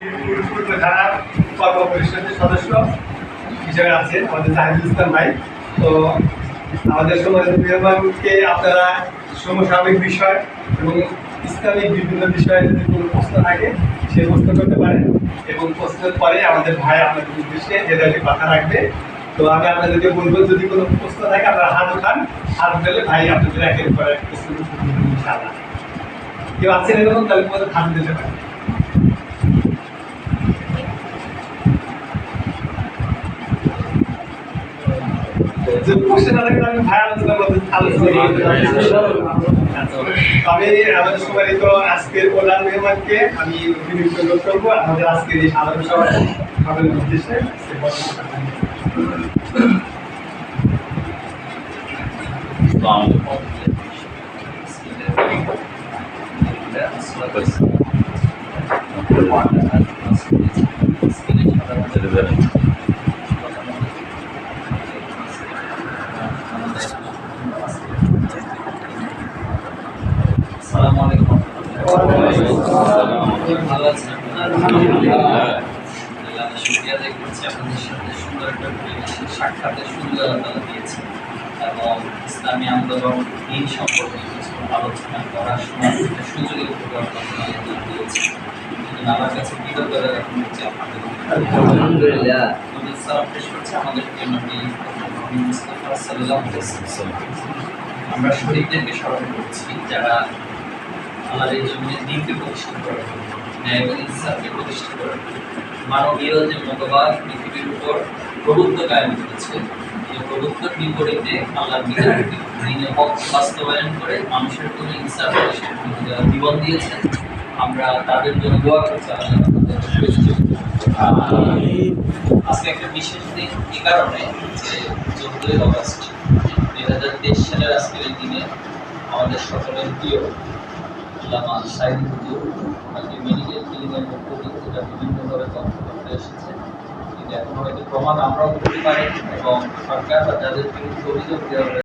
থানার কর্ম পরিষদের সদস্য হিসেবে আছেন আমাদের জাহিদুল ইসলাম ভাই। তো আমাদের সমাজের মেহমানকে আপনারা সমসাময়িক বিষয় এবং ইসলামিক বিভিন্ন বিষয়ে যদি কোনো প্রশ্ন থাকে সেই প্রশ্ন করতে পারেন এবং প্রশ্নের পরে আমাদের ভাই আপনাদের উদ্দেশ্যে হেদায়তের কথা রাখবে। তো আমি আপনাদেরকে বলবো যদি কোনো প্রশ্ন থাকে আপনারা হাত উঠান, হাত উঠালে ভাই আপনাদের একের পর এক প্রশ্ন ইনশাআল্লাহ। কেউ আছেন এরকম তাহলে তোমাদের হাত দিতে পারেন। আমি আমাদের সম্মানিত আজকের প্রধান মেহমানকে আমি অনুরোধ করবো আমাদের আজকের এই সাধারণ সভার উদ্দেশ্যে। সাক্ষাতের সুন্দর আলোচনা দিয়েছে এবং ইসলামী আন্দোলন এই সম্পর্কে কিছু আলোচনা করার সময় সুযোগের উপর দিয়েছে। আমার কাছে বিগতরা এখন হচ্ছে আপনাদের আলহামদুলিল্লাহ সালাম পেশ করছে আমাদের জন্য মুস্তাফা সাল্লাল্লাহু আলাইহি ওয়াসাল্লাম। আমরা শহীদদেরকে স্মরণ করছি যারা আমাদের এই জমিনের দিনকে প্রতিষ্ঠা করে, ন্যায় এবং ইনসাফকে প্রতিষ্ঠা করে, মানবীয় যে মতবাদ পৃথিবীর উপর প্রভুত্ব কায়েম করেছে, এই প্রভুত্বের বিপরীতে আল্লাহর দিনের হক বাস্তবায়ন করে মানুষের জন্য ইনসাফ যারা জীবন দিয়েছে, আমরা তাদের জন্য দোয়া করছি। আজকে একটা বিশেষ দিন এই কারণে যে 14ই আগস্ট 2023 সালের আজকের এই দিনে আমাদের সকলের প্রিয় আল্লামা সাঈদ হুজুর মেডিকেল ক্লিনিকের পক্ষ থেকে যেটা বিভিন্নভাবে তথ্য করতে এসেছে, কিন্তু এখন হয়তো প্রমাণ আমরাও করতে পারি এবং সরকার বা যাদের বিরুদ্ধে অভিযোগ দেওয়া